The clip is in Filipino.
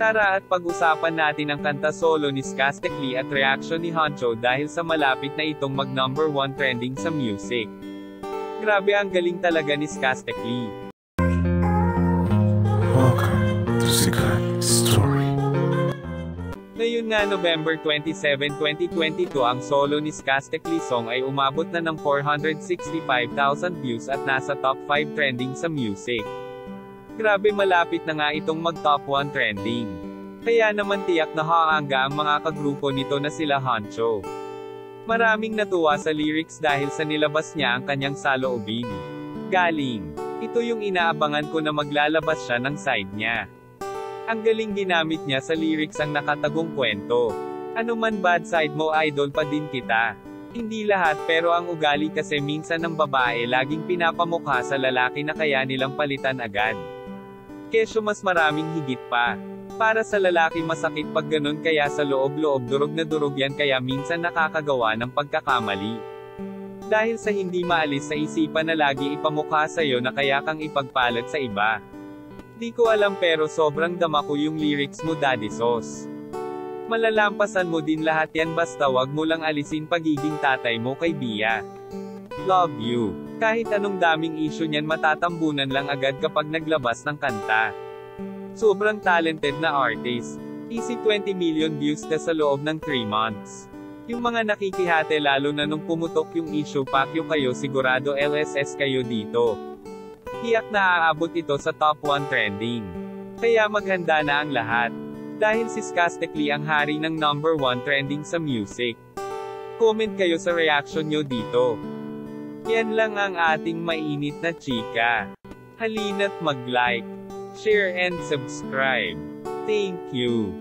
Tara at pag-usapan natin ang kanta solo ni Skastekli at reaksyon ni Honcho dahil sa malapit na itong mag number 1 trending sa music. Grabe, ang galing talaga ni Skastekli. Welcome to Sikat Story. Ngayon nga November 27, 2022 ang solo ni Skastekli song ay umabot na ng 465,000 views at nasa top 5 trending sa music. Grabe, malapit na nga itong mag top 1 trending. Kaya naman tiyak na haangga ang mga kagrupo nito na sila Honcho. Maraming natuwa sa lyrics dahil sa nilabas niya ang kanyang saloobin. Galing. Ito yung inaabangan ko na maglalabas siya ng side niya. Ang galing ginamit niya sa lyrics ang nakatagong kwento. Ano man bad side mo, idol pa din kita. Hindi lahat, pero ang ugali kasi minsan ng babae laging pinapamukha sa lalaki na kaya nilang palitan agad. Kesyo mas maraming higit pa. Para sa lalaki masakit pag ganun, kaya sa loob-loob durog na durog yan, kaya minsan nakakagawa ng pagkakamali. Dahil sa hindi maalis sa isipan na lagi ipamukha sa'yo na kaya kang ipagpalat sa iba. Di ko alam pero sobrang dama ko yung lyrics mo, Daddy Sauce. Malalampasan mo din lahat yan, basta wag mo lang alisin pagiging tatay mo kay Bia. Love you. Kahit anong daming issue niyan, matatambunan lang agad kapag naglabas ng kanta. Sobrang talented na artist. Easy 20 million views na sa loob ng 3 months. Yung mga nakikihate, lalo na nung pumutok yung issue, pakyo kayo, sigurado LSS kayo dito. Tiyak na aabot ito sa top 1 trending. Kaya maghanda na ang lahat. Dahil si Skastekli ang hari ng number 1 trending sa music. Comment kayo sa reaction nyo dito. Yan lang ang ating mainit na chika. Halina't mag-like, share and subscribe. Thank you.